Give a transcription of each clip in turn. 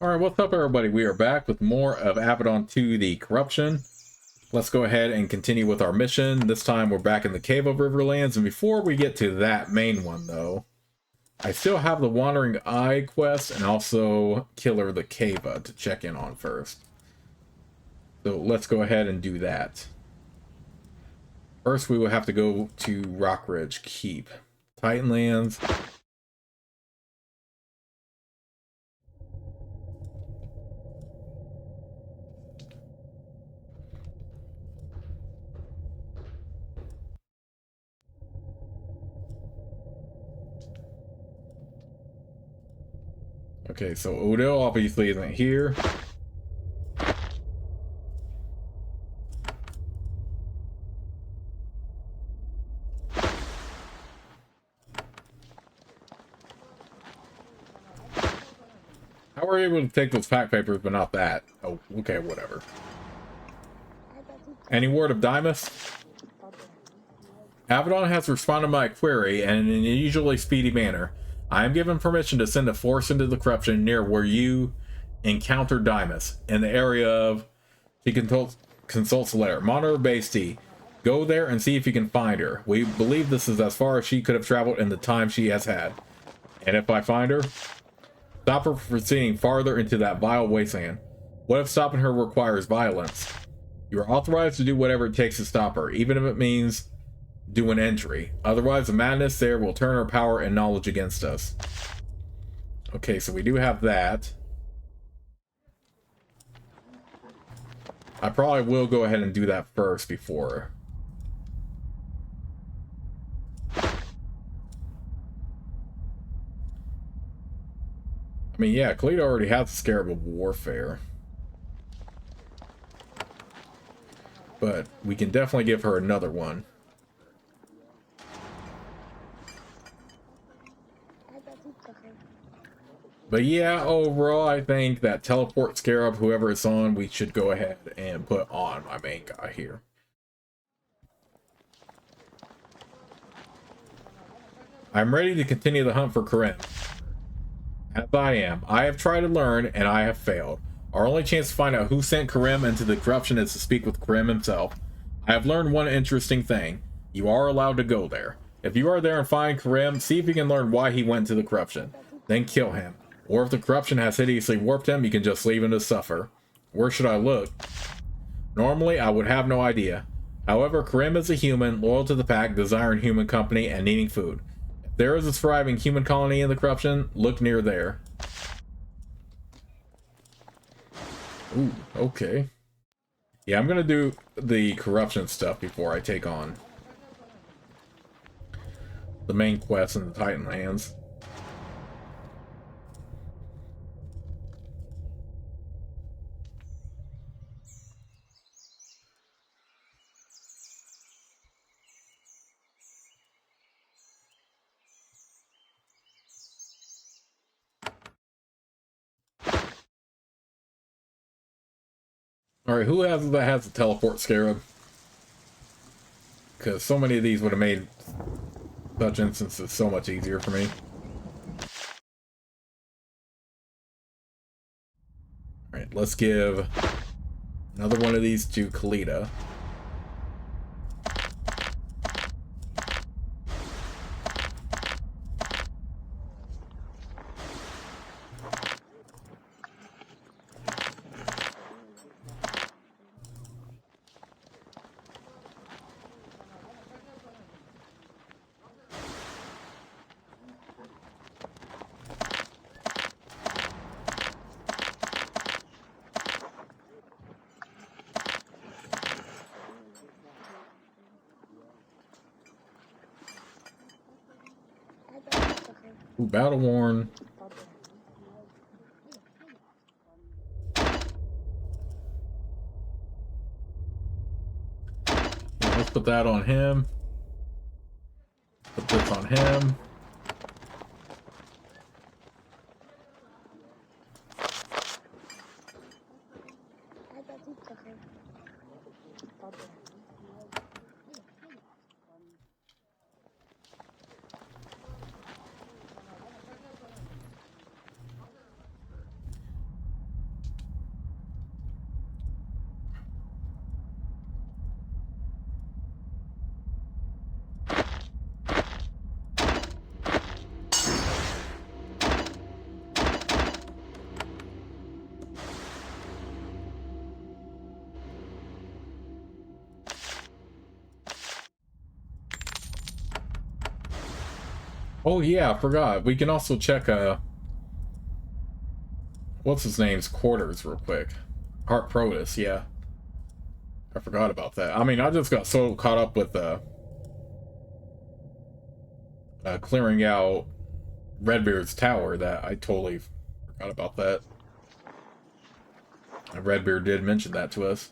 Alright, what's up everybody? We are back with more of Avadon 2, the Corruption. Let's go ahead and continue with our mission. This time we're back in the Cave of Riverlands, and before we get to that main one though, I still have the Wandering Eye quest and also Killer the Cava to check in on first. So let's go ahead and do that. First we will have to go to Rockridge Keep. Titanlands. Okay, so Odell obviously isn't here. How were you able to take those fact papers but not that? Oh, okay, whatever. Any word of Dymas? Avadon has responded to my query and in an unusually speedy manner. I am given permission to send a force into the corruption near where you encountered Dymas, in the area of... He consults the letter. Monitor Base T. Go there and see if you can find her. We believe this is as far as she could have traveled in the time she has had. And if I find her, stop her from proceeding farther into that vile wasteland. What if stopping her requires violence? You are authorized to do whatever it takes to stop her, even if it means do an entry. Otherwise, the madness there will turn our power and knowledge against us. Okay, so we do have that. I probably will go ahead and do that first before. I mean, yeah, Kalita already has the Scarab of Warfare. But we can definitely give her another one. But yeah, overall, I think that Teleport Scarab, whoever it's on, we should go ahead and put on my main guy here. I'm ready to continue the hunt for Karim. As I am. I have tried to learn, and I have failed. Our only chance to find out who sent Karim into the corruption is to speak with Karim himself. I have learned one interesting thing. You are allowed to go there. If you are there and find Karim, see if you can learn why he went to the corruption. Then kill him. Or if the corruption has hideously warped him, you can just leave him to suffer. Where should I look? Normally, I would have no idea. However, Karim is a human, loyal to the pack, desiring human company, and needing food. If there is a thriving human colony in the corruption, look near there. Ooh, okay. Yeah, I'm gonna do the corruption stuff before I take on the main quest in the Titanlands. Alright, who has the teleport scarab? Because so many of these would have made such instances so much easier for me. Alright, let's give another one of these to Kalita. Ooh, battle worn. Let's put that on him. Put this on him. Oh yeah, I forgot. We can also check what's his name's quarters real quick. Hart Protus, yeah. I forgot about that. I mean, I just got so caught up with clearing out Redbeard's tower that I totally forgot about that. And Redbeard did mention that to us.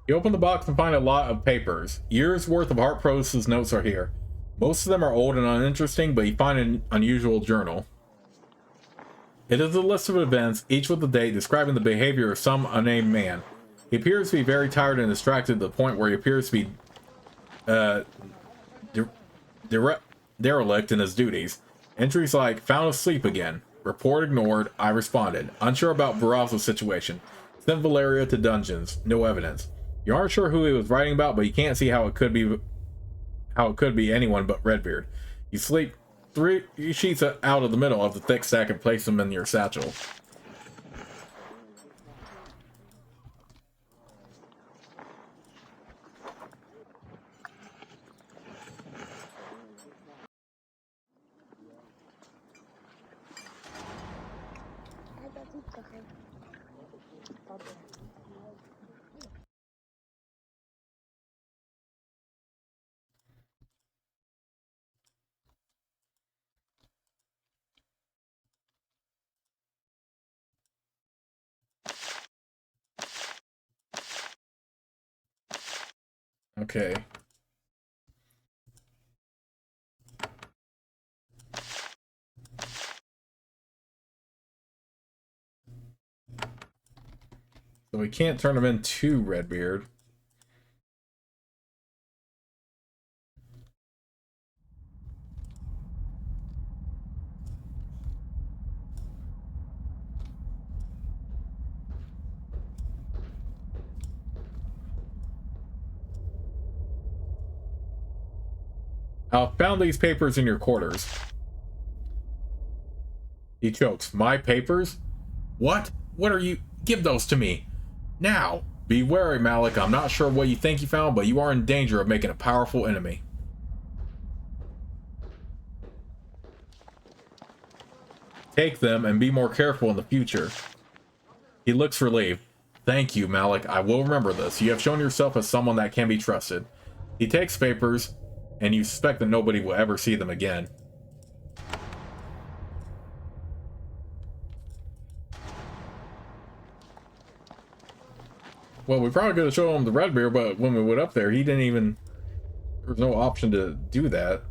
You open the box and find a lot of papers. Years worth of Hart Protus' notes are here. Most of them are old and uninteresting, but you find an unusual journal. It is a list of events, each with a date describing the behavior of some unnamed man. He appears to be very tired and distracted to the point where he appears to be derelict in his duties. Entries like, found asleep again. Report ignored. I responded. Unsure about Barrazzo's situation. Sent Valeria to dungeons. No evidence. You aren't sure who he was writing about, but you can't see how it could be anyone but Redbeard. You sleep 3 sheets out of the middle of the thick stack and place them in your satchel. Okay. So we can't turn him into Redbeard. I found these papers in your quarters. He chokes. My papers? What? What are you? Give those to me. Now. Be wary, Malik. I'm not sure what you think you found, but you are in danger of making a powerful enemy. Take them and be more careful in the future. He looks relieved. Thank you, Malik. I will remember this. You have shown yourself as someone that can be trusted. He takes papers, and you suspect that nobody will ever see them again. Well, we probably could have shown him the Redbeard, but when we went up there, he didn't even... There was no option to do that.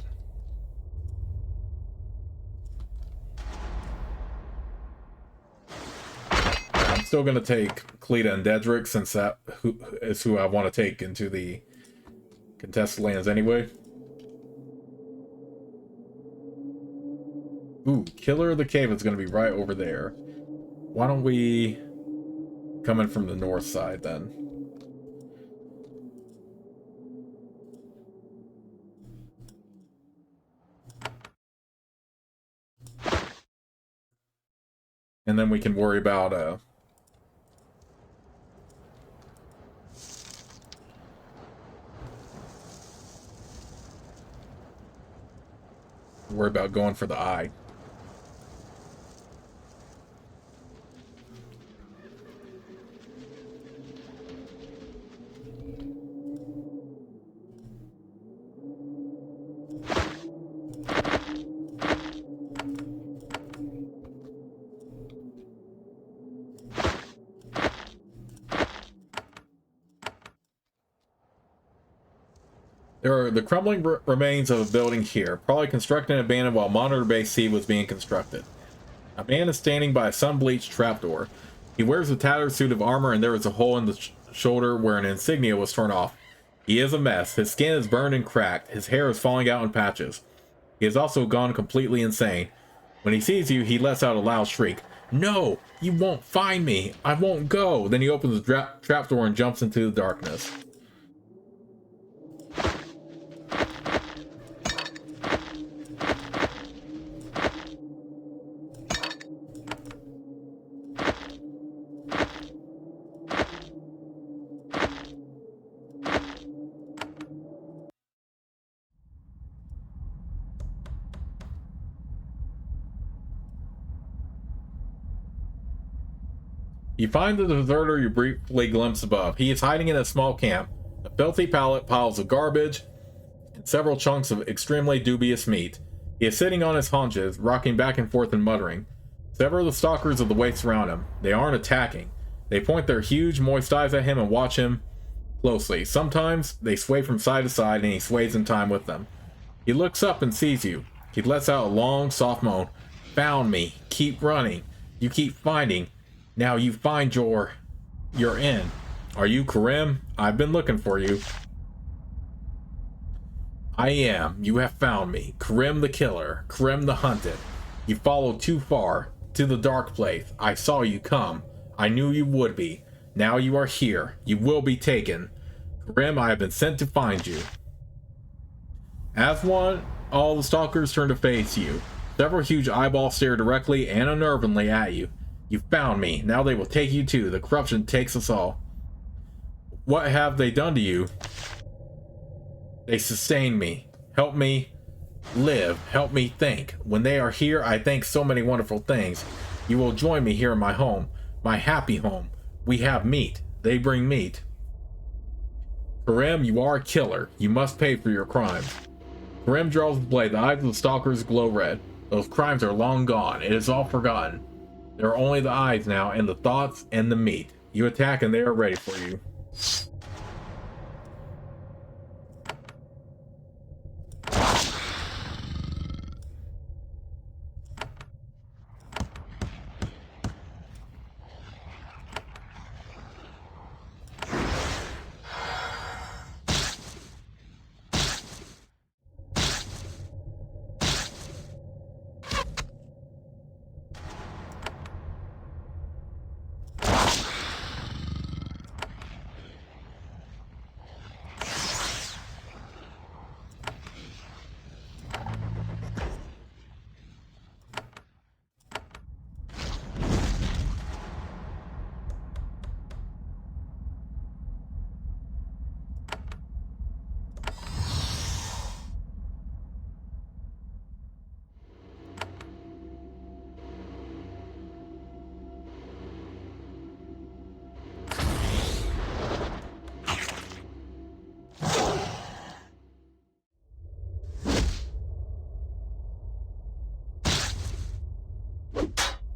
I'm still going to take Cleta and Dedrick, since that is who I want to take into the contested lands anyway. Ooh, Killer of the Cave is going to be right over there. Why don't we come in from the north side then? And then we can worry about going for the eye. There are the crumbling remains of a building here, probably constructed and abandoned while Monitor Base C was being constructed. A man is standing by a sun-bleached trapdoor. He wears a tattered suit of armor, and there is a hole in the shoulder where an insignia was torn off. He is a mess. His skin is burned and cracked. His hair is falling out in patches. He has also gone completely insane. When he sees you, he lets out a loud shriek. No! You won't find me! I won't go! Then he opens the trapdoor and jumps into the darkness. You find the deserter you briefly glimpsed above. He is hiding in a small camp. A filthy pallet, piles of garbage, and several chunks of extremely dubious meat. He is sitting on his haunches, rocking back and forth and muttering. Several of the stalkers of the way surround him. They aren't attacking. They point their huge, moist eyes at him and watch him closely. Sometimes they sway from side to side and he sways in time with them. He looks up and sees you. He lets out a long, soft moan. Found me. Keep running. You keep finding. Now you find you're in. Are you Karim? I've been looking for you. I am. You have found me. Karim the killer. Karim the hunted. You followed too far. To the dark place. I saw you come. I knew you would be. Now you are here. You will be taken. Karim, I have been sent to find you. As one, all the stalkers turn to face you. Several huge eyeballs stare directly and unnervingly at you. You found me. Now they will take you too. The corruption takes us all. What have they done to you? They sustain me. Help me live. Help me think. When they are here, I think so many wonderful things. You will join me here in my home. My happy home. We have meat. They bring meat. Karim, you are a killer. You must pay for your crimes. Karim draws the blade. The eyes of the stalkers glow red. Those crimes are long gone. It is all forgotten. There are only the eyes now, and the thoughts, and the meat. You attack and they are ready for you.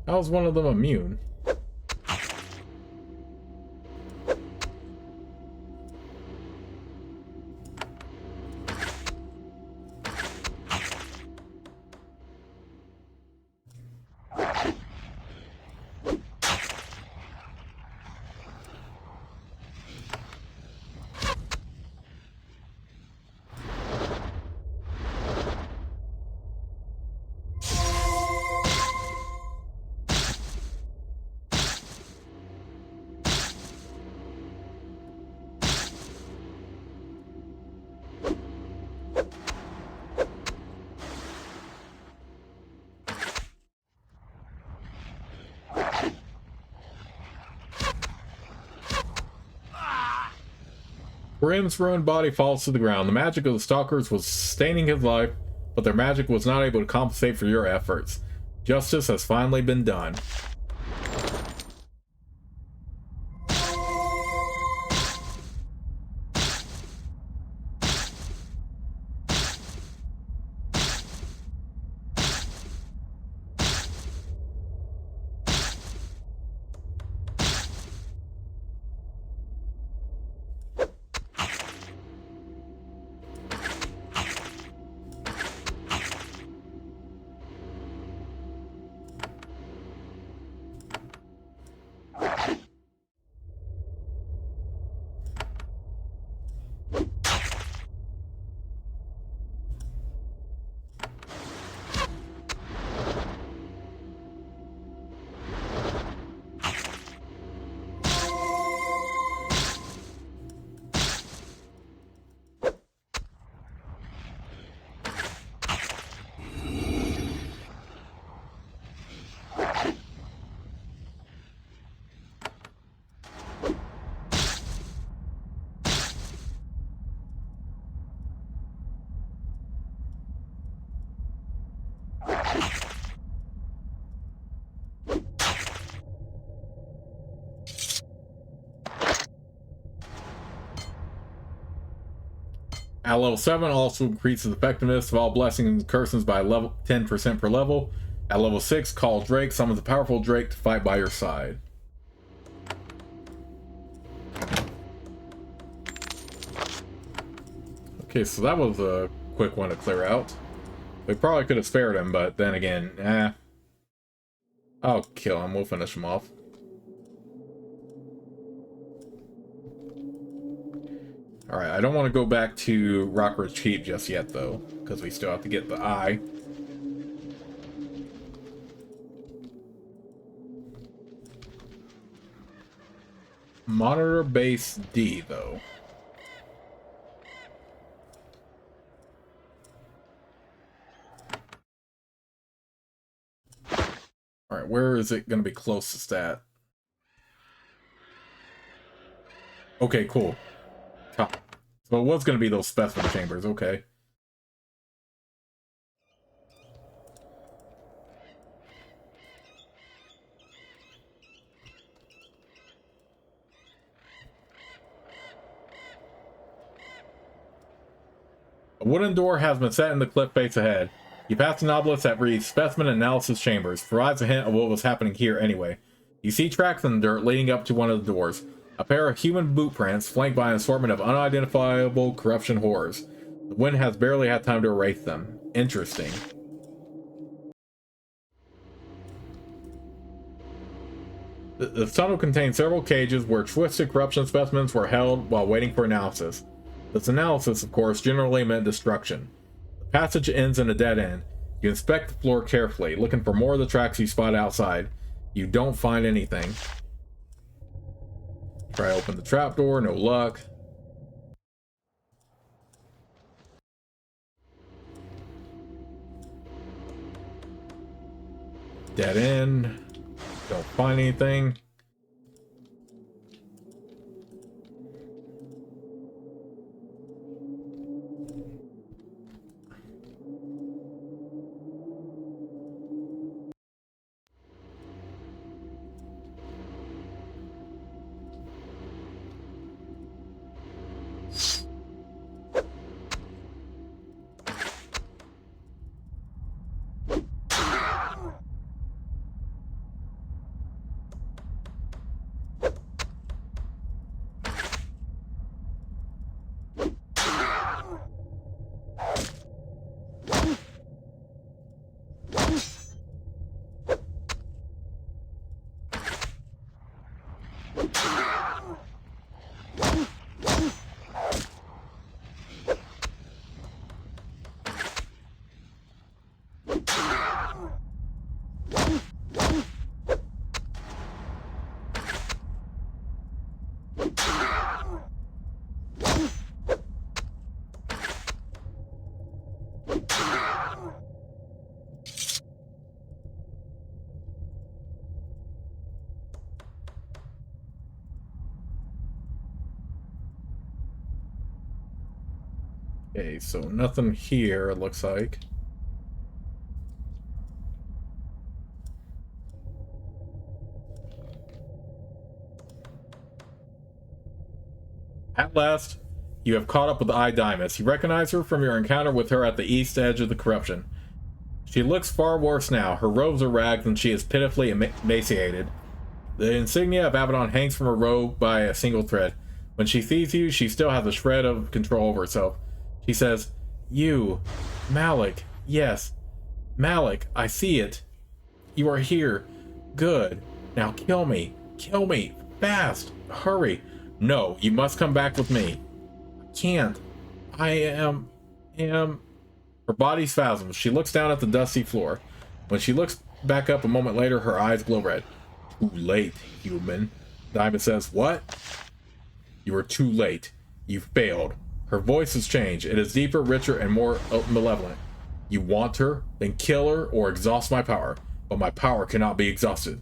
How is one of them immune? Karim's ruined body falls to the ground. The magic of the stalkers was sustaining his life, but their magic was not able to compensate for your efforts. Justice has finally been done. At level 7, also increases effectiveness of all blessings and curses by level 10% per level. At level 6, call Drake, summons a powerful Drake to fight by your side. Okay, so that was a quick one to clear out. We probably could have spared him, but then again, I'll kill him. We'll finish him off. Alright, I don't want to go back to Rockridge Keep just yet, though, because we still have to get the eye. Monitor base D, though. Alright, where is it going to be closest at? Okay, cool. So it was going to be those specimen chambers, okay. A wooden door has been set in the cliff face ahead. You pass an obelisk that reads Specimen Analysis Chambers, provides a hint of what was happening here anyway. You see tracks in the dirt leading up to one of the doors. A pair of human boot prints, flanked by an assortment of unidentifiable corruption horrors. The wind has barely had time to erase them. Interesting. The tunnel contains several cages where twisted corruption specimens were held while waiting for analysis. This analysis, of course, generally meant destruction. The passage ends in a dead end. You inspect the floor carefully, looking for more of the tracks you spot outside. You don't find anything. Try to open the trapdoor, no luck. Dead end. Don't find anything. Okay, so nothing here, it looks like. At last, you have caught up with Idimus. You recognize her from your encounter with her at the east edge of the corruption. She looks far worse now. Her robes are ragged and she is pitifully emaciated. The insignia of Avadon hangs from her robe by a single thread. When she sees you, she still has a shred of control over herself. She says, "You, Malik, yes, Malik, I see it. You are here. Good. Now kill me. Kill me. Fast. Hurry. No, you must come back with me. I can't. I am... Her body spasms. She looks down at the dusty floor. When she looks back up a moment later, her eyes glow red. Too late, human. Diamond says, "What?" "You are too late. You failed." Her voice has changed. It is deeper, richer, and more malevolent. "You want her? Then kill her or exhaust my power. But my power cannot be exhausted.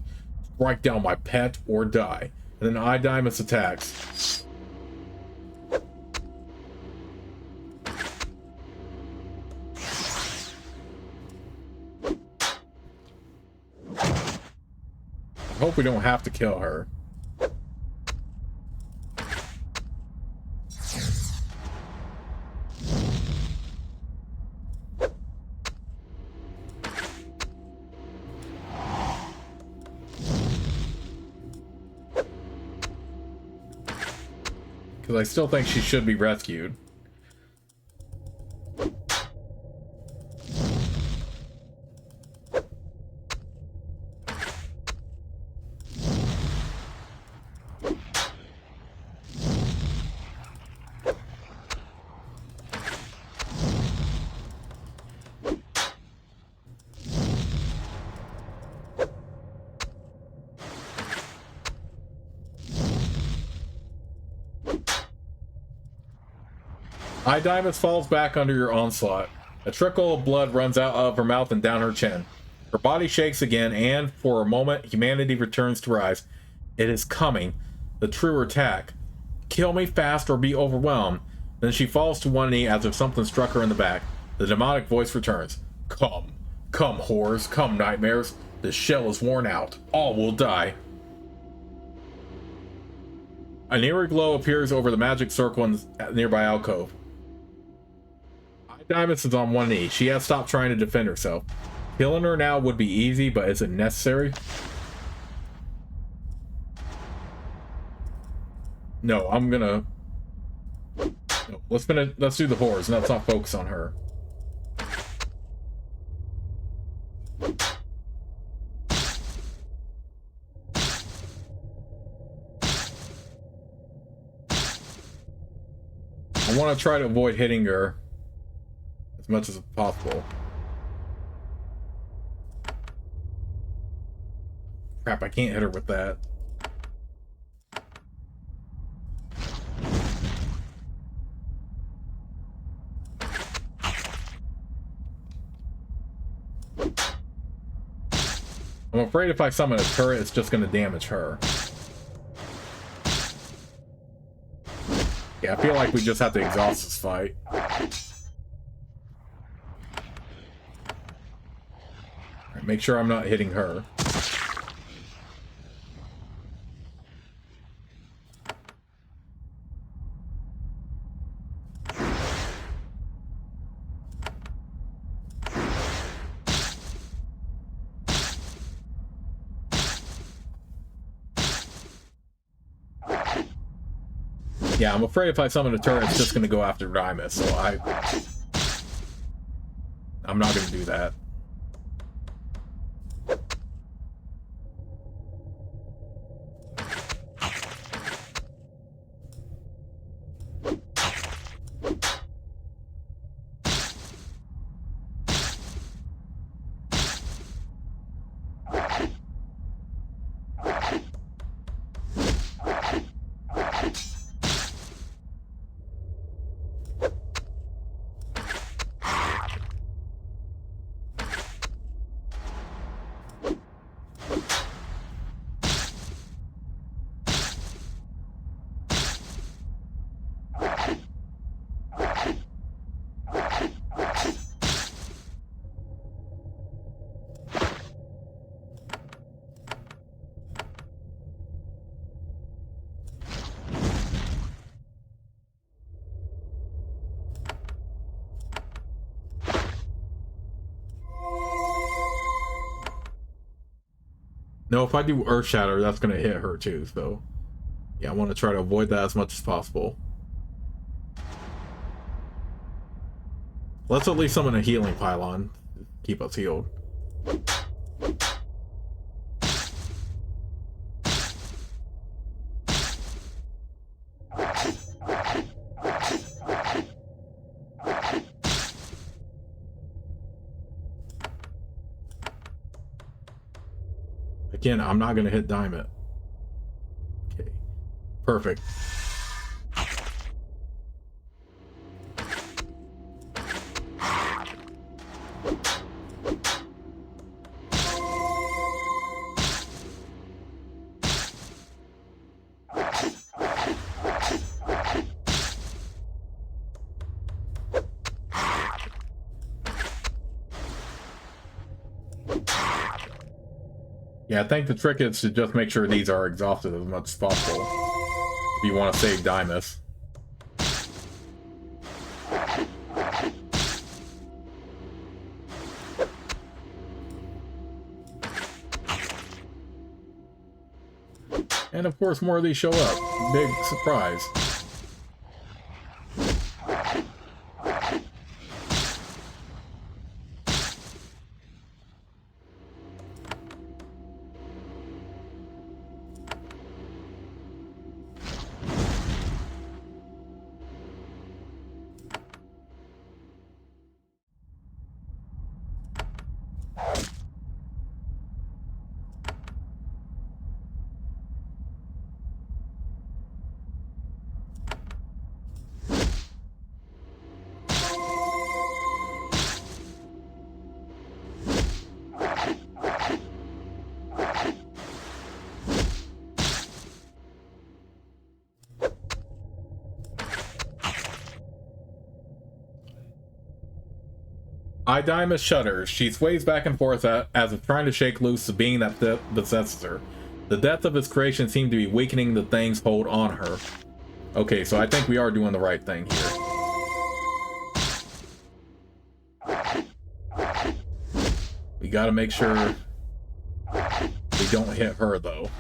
Strike down my pet or die." And then Idimus attacks. I hope we don't have to kill her. Because I still think she should be rescued. Dimus falls back under your onslaught. A trickle of blood runs out of her mouth and down her chin. Her body shakes again, and for a moment, humanity returns to rise. It is coming. The true attack. Kill me fast or be overwhelmed. Then she falls to one knee as if something struck her in the back. The demonic voice returns. Come. Come, horrors. Come, nightmares. The shell is worn out. All will die. A eerie glow appears over the magic circle in the nearby alcove. Dimus is on one knee. She has stopped trying to defend herself. Killing her now would be easy, but is it necessary? No, I'm gonna... No, let's do the horrors, and let's not focus on her. I want to try to avoid hitting her as much as possible. Crap, I can't hit her with that. I'm afraid if I summon a turret, it's just going to damage her. Yeah, I feel like we just have to exhaust this fight. Right, make sure I'm not hitting her. Yeah, I'm afraid if I summon a turret, it's just going to go after Dimus, so I'm not going to do that. No, if I do Earth Shatter, that's going to hit her too, so... Yeah, I want to try to avoid that as much as possible. Let's at least summon a healing pylon. Keep us healed. Again, I'm not going to hit Diamond. Okay. Perfect. Yeah, I think the trick is to just make sure these are exhausted as much as possible if you want to save Dimus. And of course more of these show up. Big surprise. Idaima shudders. She sways back and forth as if trying to shake loose the being that possesses her. The death of his creation seemed to be weakening the thing's hold on her. Okay, so I think we are doing the right thing here. We gotta make sure we don't hit her, though.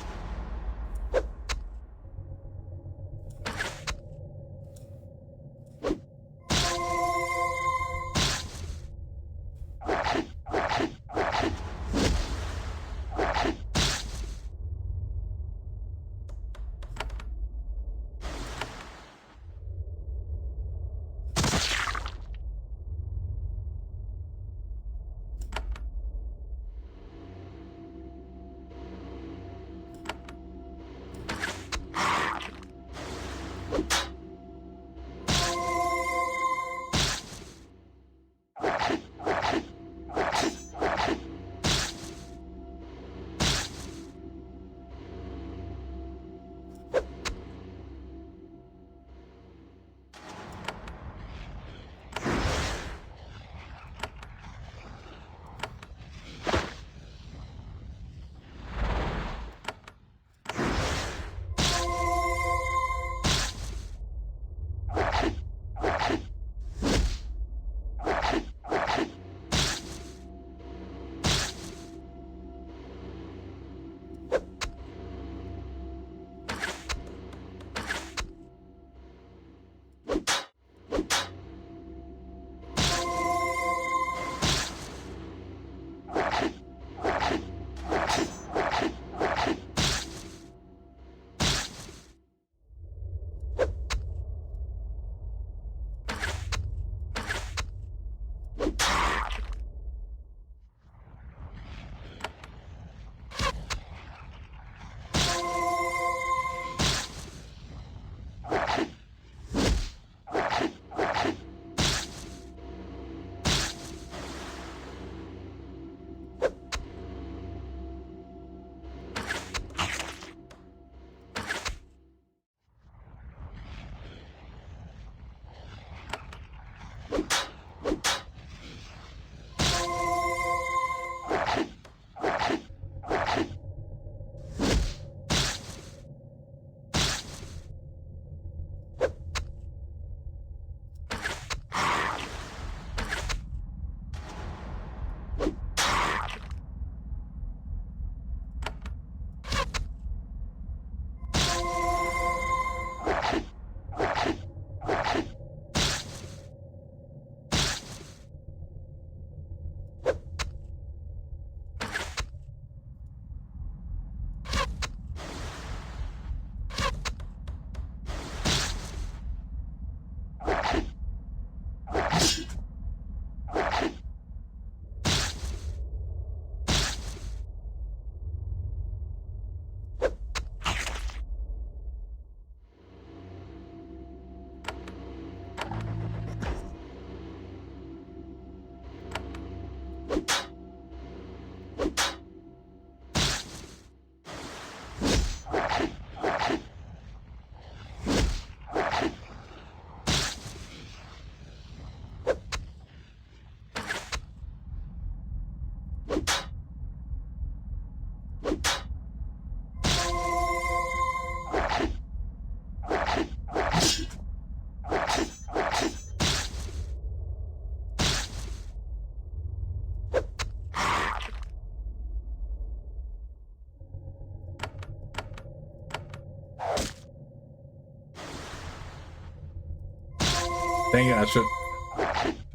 Dang it, I should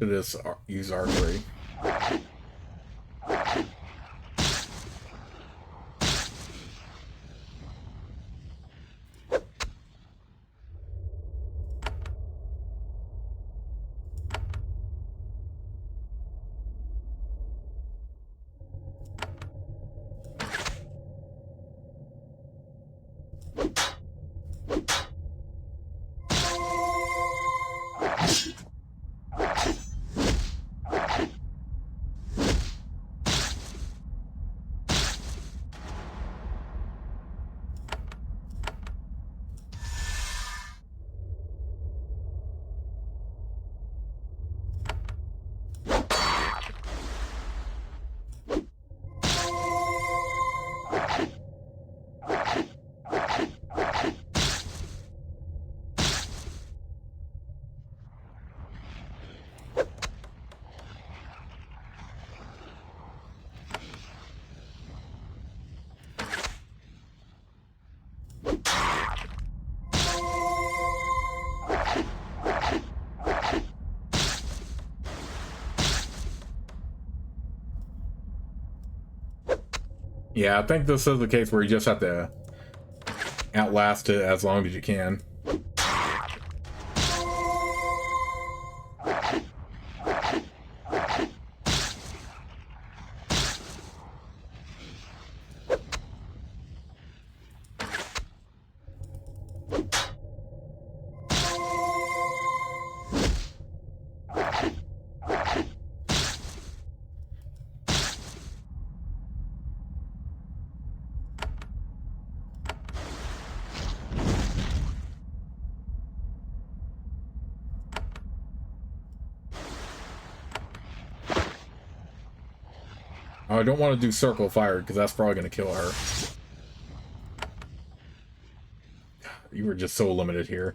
just use archery. Yeah, I think this is the case where you just have to outlast it as long as you can. Oh, I don't want to do circle fire because that's probably going to kill her. You were just so limited here.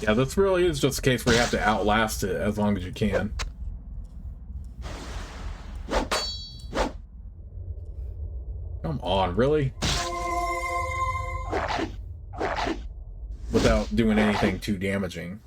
Yeah, this really is just a case where you have to outlast it as long as you can. Come on, really? Without doing anything too damaging.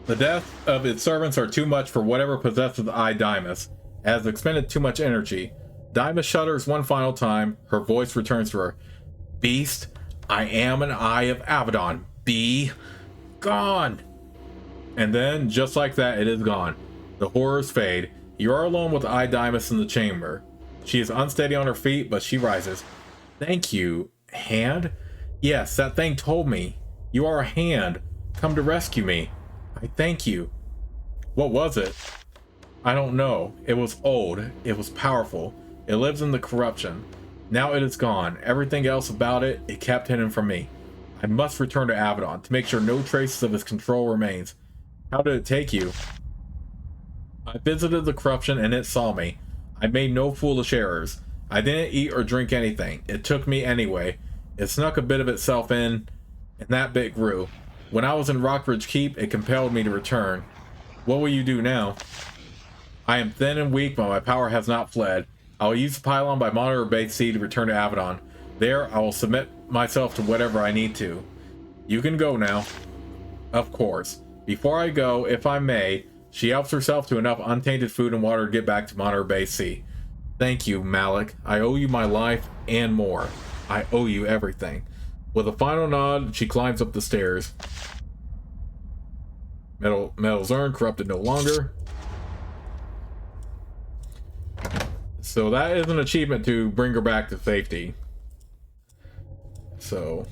The death of its servants are too much for whatever possesses Dimas. It has expended too much energy. Dimas shudders one final time. Her voice returns to her. Beast, I am an Eye of Avadon. Be gone. And then, just like that, it is gone. The horrors fade. You are alone with Dimas in the chamber. She is unsteady on her feet, but she rises. Thank you, hand? Yes, that thing told me. You are a hand. Come to rescue me. I thank you. What was it? I don't know. It was old. It was powerful. It lives in the corruption. Now it is gone. Everything else about it, it kept hidden from me. I must return to Avadon to make sure no traces of its control remains. How did it take you? I visited the corruption and it saw me. I made no foolish errors. I didn't eat or drink anything. It took me anyway. It snuck a bit of itself in, and that bit grew. When I was in Rockbridge Keep, it compelled me to return. What will you do now? I am thin and weak, but my power has not fled. I will use the pylon by Monitor Base C to return to Avadon. There, I will submit myself to whatever I need to. You can go now. Of course. Before I go, if I may, she helps herself to enough untainted food and water to get back to Monitor Base C. Thank you, Malik. I owe you my life and more. I owe you everything. With a final nod, she climbs up the stairs. Metals earned, corrupted no longer. So that is an achievement to bring her back to safety. So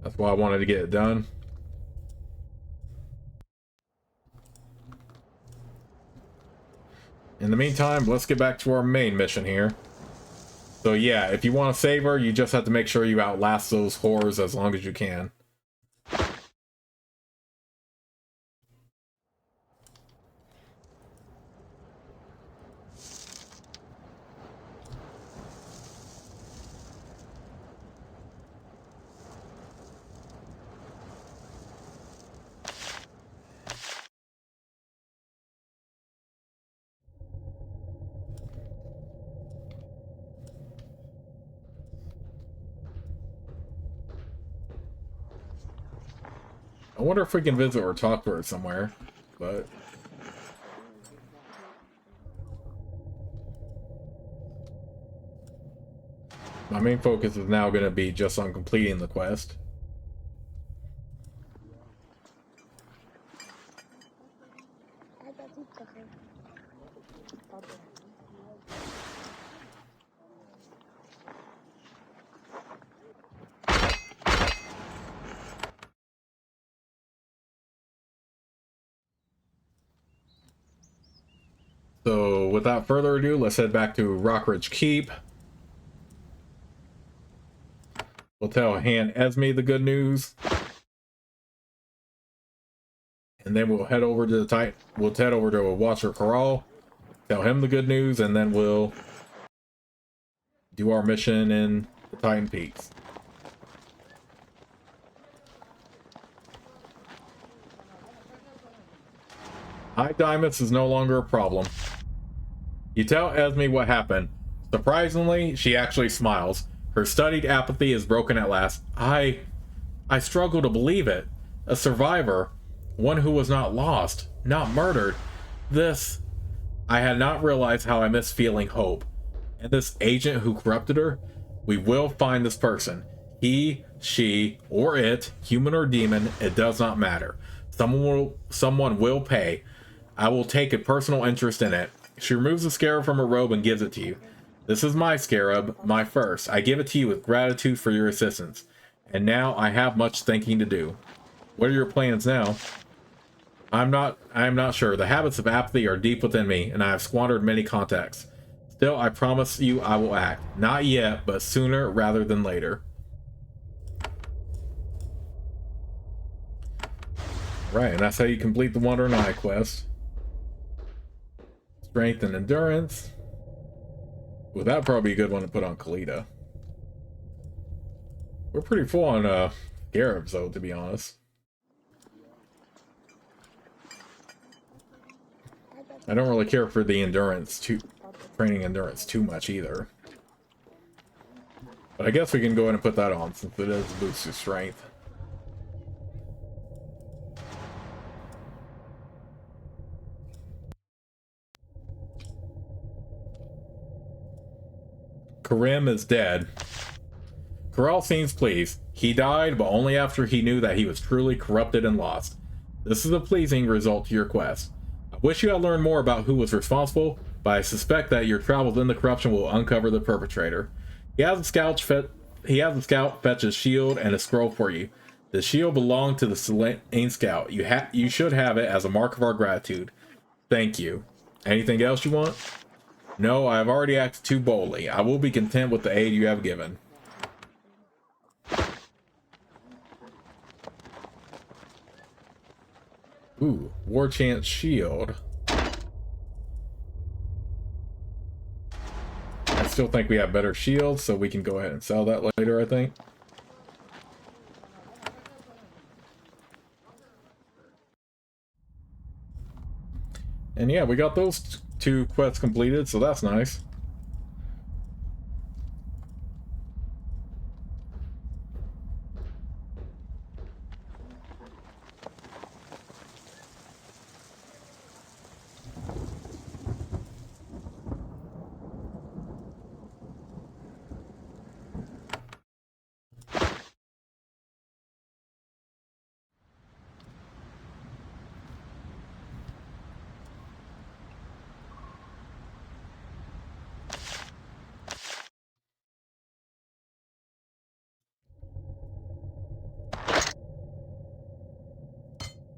that's why I wanted to get it done. In the meantime, let's get back to our main mission here. So yeah, if you want to save her, you just have to make sure you outlast those horrors as long as you can. I wonder if we can visit or talk to her somewhere, but my main focus is now going to be just on completing the quest. So without further ado, let's head back to Rockridge Keep. We'll tell Han Esme the good news. And then we'll head over to the we'll head over to Watcher Corral, tell him the good news, and then we'll do our mission in the Titan Peaks. High Dimus is no longer a problem. You tell Esme what happened. Surprisingly, she actually smiles. Her studied apathy is broken at last. I struggle to believe it. A survivor. One who was not lost. Not murdered. I had not realized how I missed feeling hope. And this agent who corrupted her? We will find this person. He, she, or it, human or demon, it does not matter. Someone will pay. I will take a personal interest in it. She removes the scarab from her robe and gives it to you. This is my scarab, my first. I give it to you with gratitude for your assistance. And now I have much thinking to do. What are your plans now? I am not sure. The habits of apathy are deep within me, and I have squandered many contacts. Still, I promise you I will act. Not yet, but sooner rather than later. Right, and that's how you complete the Wandering Eye quest. Strength and endurance. Well, that'd probably be a good one to put on Kalita. We're pretty full on Scarabs, though, to be honest. I don't really care for the training endurance too much either. But I guess we can go ahead and put that on since it is a boost to strength. Karim is dead. Corral seems pleased. He died, but only after he knew that he was truly corrupted and lost. This is a pleasing result to your quest. I wish you had learned more about who was responsible, but I suspect that your travels in the corruption will uncover the perpetrator. He has a scout fetch a shield and a scroll for you. The shield belonged to the slain scout. You should have it as a mark of our gratitude. Thank you. Anything else you want? No, I have already acted too boldly. I will be content with the aid you have given. Ooh, War Chant Shield. I still think we have better shields, so we can go ahead and sell that later, I think. And yeah, we got those two quests completed, so that's nice.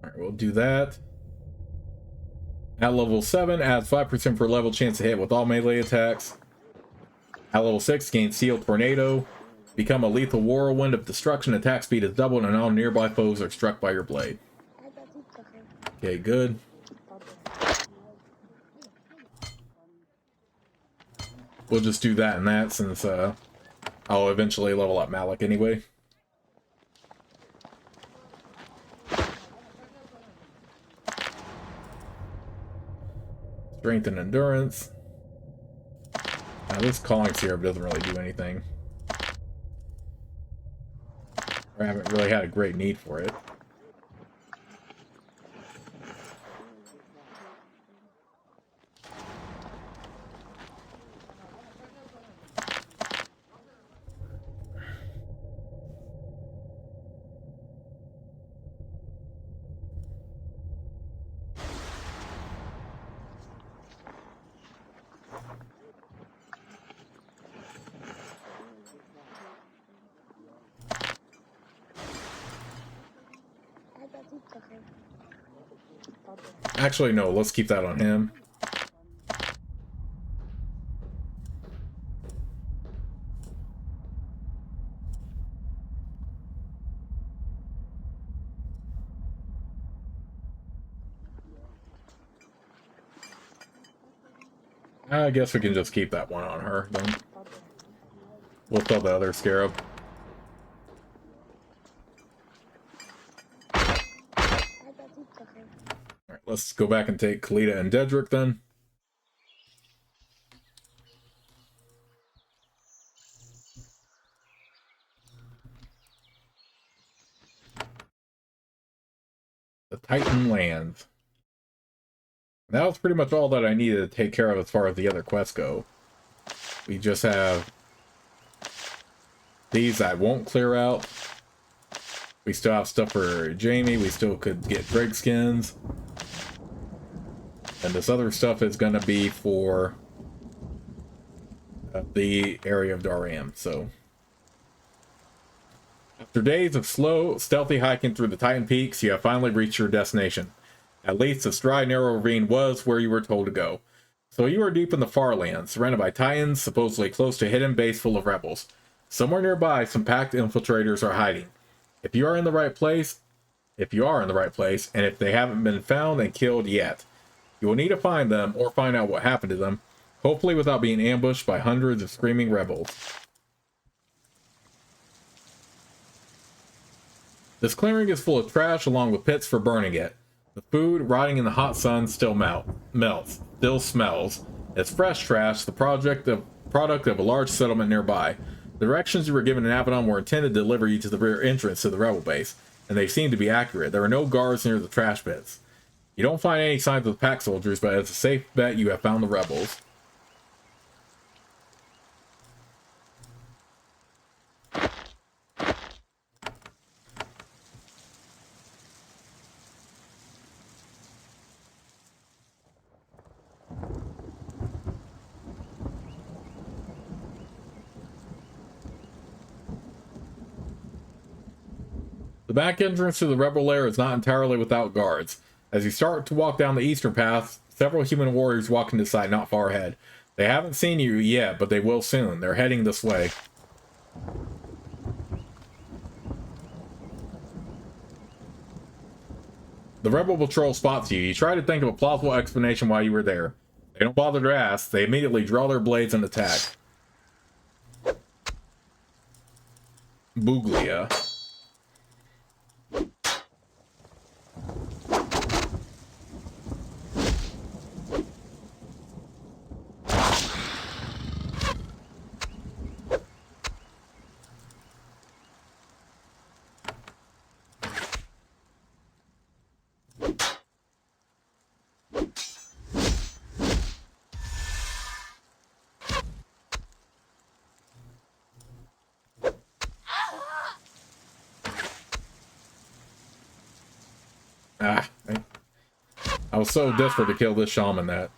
Alright, we'll do that. At level 7, adds 5% per level chance to hit with all melee attacks. At level 6, gain Steel Tornado. Become a lethal whirlwind of destruction. Attack speed is doubled and all nearby foes are struck by your blade. Okay, good. We'll just do that and that since I'll eventually level up Malik anyway. Strength and endurance. Now this calling syrup doesn't really do anything. I haven't really had a great need for it. Actually, no, let's keep that on him. I guess we can just keep that one on her, then. We'll tell the other scarab. Alright, let's go back and take Kalita and Dedrick, then. The Titan lands. That was pretty much all that I needed to take care of as far as the other quests go. We just have these that won't clear out. We still have stuff for Jamie. We still could get Drake skins. And this other stuff is going to be for the area of Daram, so. After days of slow, stealthy hiking through the Titan Peaks, you have finally reached your destination. At least this dry, narrow ravine was where you were told to go. So you are deep in the far lands, surrounded by Titans, supposedly close to a hidden base full of rebels. Somewhere nearby, some packed infiltrators are hiding. If you are in the right place, and if they haven't been found and killed yet, you will need to find them or find out what happened to them, hopefully without being ambushed by hundreds of screaming rebels. This clearing is full of trash along with pits for burning it. The food, rotting in the hot sun, still melts, still smells. It's fresh trash, the product of a large settlement nearby. The directions you were given in Avadon were intended to deliver you to the rear entrance to the rebel base, and they seem to be accurate. There are no guards near the trash pits. You don't find any signs of the pack soldiers, but it's a safe bet you have found the rebels. The back entrance to the rebel lair is not entirely without guards. As you start to walk down the eastern path, several human warriors walk into sight not far ahead. They haven't seen you yet, but they will soon. They're heading this way. The rebel patrol spots you. You try to think of a plausible explanation why you were there. They don't bother to ask. They immediately draw their blades and attack. Buglia. Ah, I was so desperate to kill this shaman that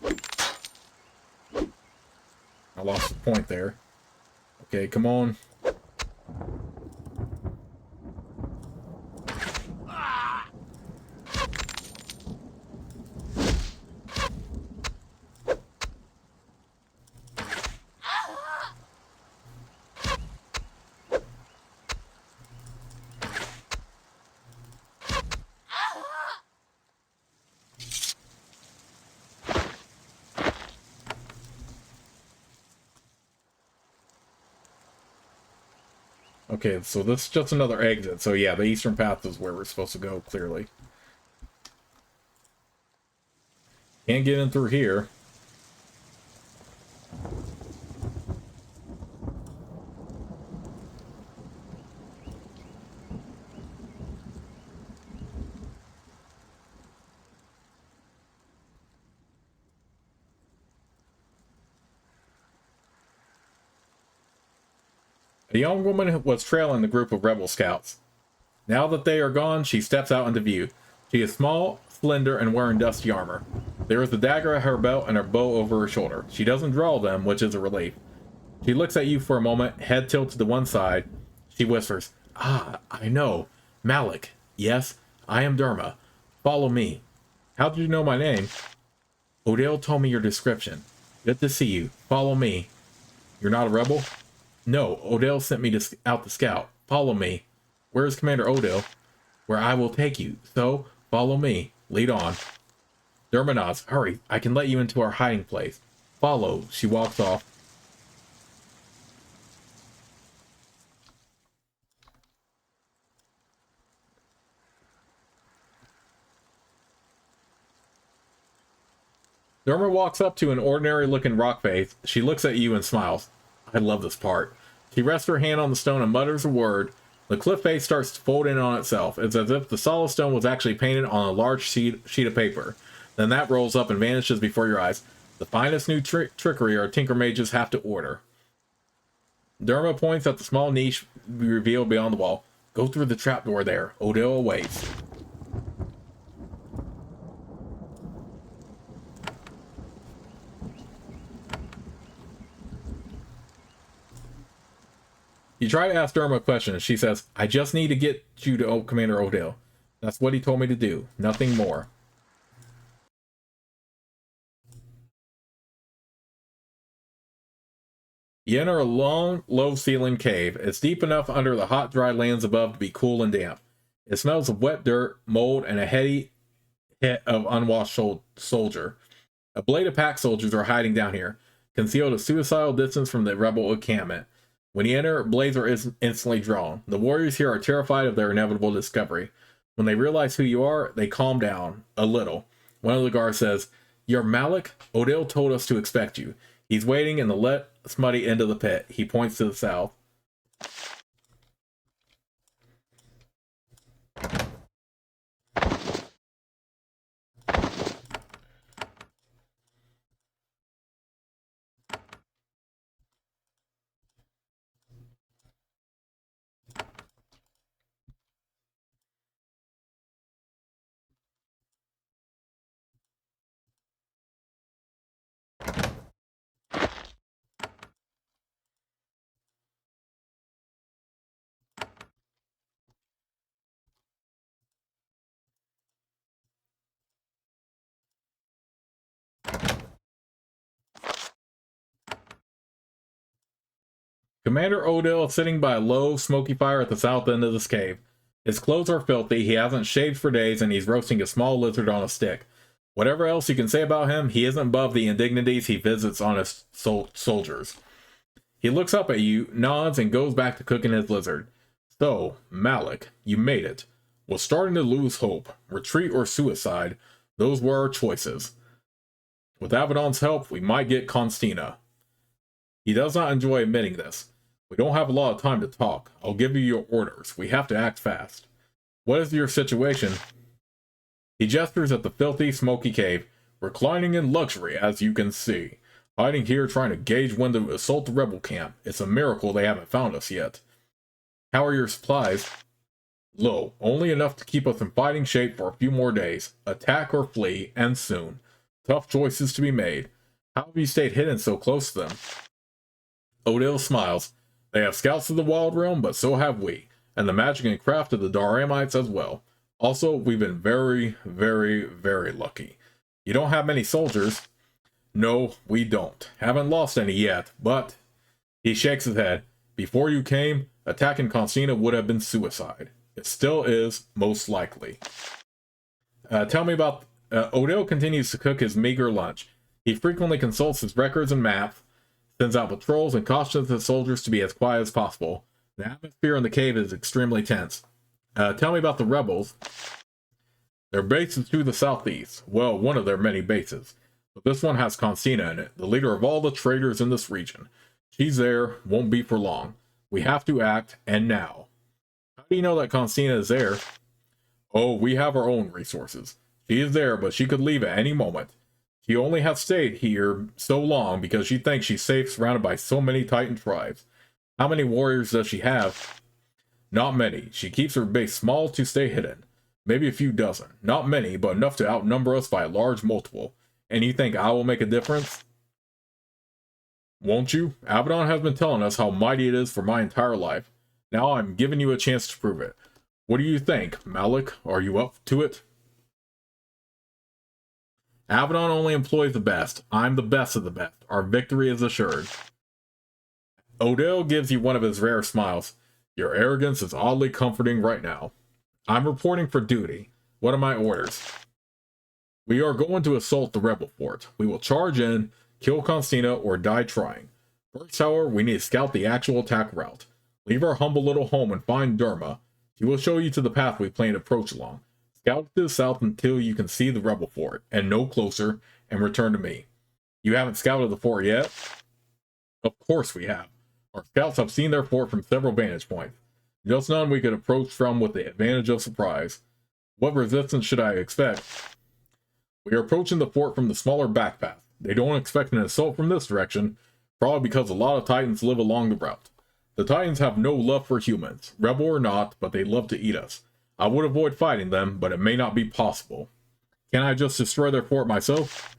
I lost the point there. Okay, come on. Okay, so this is just another exit. So yeah, the eastern path is where we're supposed to go, clearly. Can't get in through here. A young woman was trailing the group of rebel scouts. Now that they are gone, she steps out into view. She is small, slender, and wearing dusty armor. There is a dagger at her belt and her bow over her shoulder. She doesn't draw them, which is a relief. She looks at you for a moment, head tilted to one side. She whispers, "Ah, I know. Malik. Yes, I am Derma. Follow me." "How did you know my name?" "Odell told me your description. Good to see you. Follow me." "You're not a rebel?" "No, Odell sent me out to scout. Follow me." "Where is Commander Odell?" "Where I will take you. So, follow me. Lead on." Derma nods. "Hurry, I can let you into our hiding place." "Follow." She walks off. Derma walks up to an ordinary-looking rock face. She looks at you and smiles. I love this part. She rests her hand on the stone and mutters a word. The cliff face starts to fold in on itself. It's as if the solid stone was actually painted on a large sheet of paper. Then that rolls up and vanishes before your eyes. The finest new trickery our tinker mages have to order. Derma points at the small niche revealed beyond the wall. "Go through the trapdoor there. Odell awaits." You try to ask Derma a question, and she says, "I just need to get you to Commander Odell. That's what he told me to do. Nothing more." You enter a long, low-ceilinged cave. It's deep enough under the hot, dry lands above to be cool and damp. It smells of wet dirt, mold, and a heady hit of unwashed soldier. A blade of pack soldiers are hiding down here, concealed a suicidal distance from the rebel encampment. When you enter, blades are instantly drawn. The warriors here are terrified of their inevitable discovery. When they realize who you are, they calm down a little. One of the guards says, "You're Malik? Odell told us to expect you. He's waiting in the smutty end of the pit." He points to the south. Commander Odell is sitting by a low, smoky fire at the south end of this cave. His clothes are filthy, he hasn't shaved for days, and he's roasting a small lizard on a stick. Whatever else you can say about him, he isn't above the indignities he visits on his soldiers. He looks up at you, nods, and goes back to cooking his lizard. "So, Malik, you made it. Was starting to lose hope. Retreat or suicide. Those were our choices. With Avadon's help, we might get Constina." He does not enjoy admitting this. "We don't have a lot of time to talk. I'll give you your orders. We have to act fast. What is your situation?" He gestures at the filthy, smoky cave. "Reclining in luxury, as you can see. Hiding here trying to gauge when to assault the rebel camp. It's a miracle they haven't found us yet." "How are your supplies?" Low, only enough to keep us in fighting shape for a few more days. Attack or flee, and soon. Tough choices to be made. How have you stayed hidden so close to them? Odell smiles. They have scouts of the Wild Realm, but so have we, and the magic and craft of the Daramites as well. Also, we've been very, very, very lucky. You don't have many soldiers. No, we don't. Haven't lost any yet, but... He shakes his head. Before you came, attacking Constina would have been suicide. It still is, most likely. Tell me about... Odell continues to cook his meager lunch. He frequently consults his records and maps, sends out patrols, and cautions his soldiers to be as quiet as possible. The atmosphere in the cave is extremely tense. Tell me about the rebels. Their base is to the southeast. Well, one of their many bases. But this one has Constina in it, the leader of all the traders in this region. She's there, won't be for long. We have to act, and now. How do you know that Constina is there? Oh, we have our own resources. She is there, but she could leave at any moment. She only has stayed here so long because she thinks she's safe surrounded by so many Titan tribes. How many warriors does she have? Not many. She keeps her base small to stay hidden. Maybe a few dozen. Not many, but enough to outnumber us by a large multiple. And you think I will make a difference? Won't you? Avadon has been telling us how mighty it is for my entire life. Now I'm giving you a chance to prove it. What do you think, Malik? Are you up to it? Avadon only employs the best. I'm the best of the best. Our victory is assured. Odell gives you one of his rare smiles. Your arrogance is oddly comforting right now. I'm reporting for duty. What are my orders? We are going to assault the rebel fort. We will charge in, kill Constina, or die trying. First, however, we need to scout the actual attack route. Leave our humble little home and find Derma. She will show you to the path we plan to approach along. Scout to the south until you can see the rebel fort, and no closer, and return to me. You haven't scouted the fort yet? Of course we have. Our scouts have seen their fort from several vantage points. Just none we could approach from with the advantage of surprise. What resistance should I expect? We are approaching the fort from the smaller back path. They don't expect an assault from this direction, probably because a lot of Titans live along the route. The Titans have no love for humans, rebel or not, but they love to eat us. I would avoid fighting them, but it may not be possible. Can I just destroy their fort myself?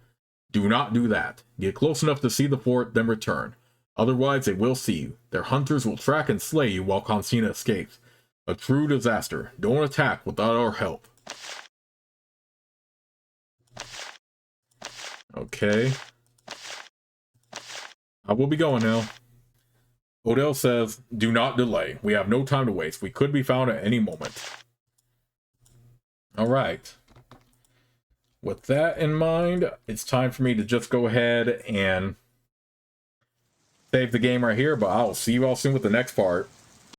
Do not do that. Get close enough to see the fort, then return. Otherwise, they will see you. Their hunters will track and slay you while Constina escapes. A true disaster. Don't attack without our help. Okay. I will be going now. Odell says, do not delay. We have no time to waste. We could be found at any moment. Alright. With that in mind, it's time for me to just go ahead and save the game right here, but I'll see you all soon with the next part.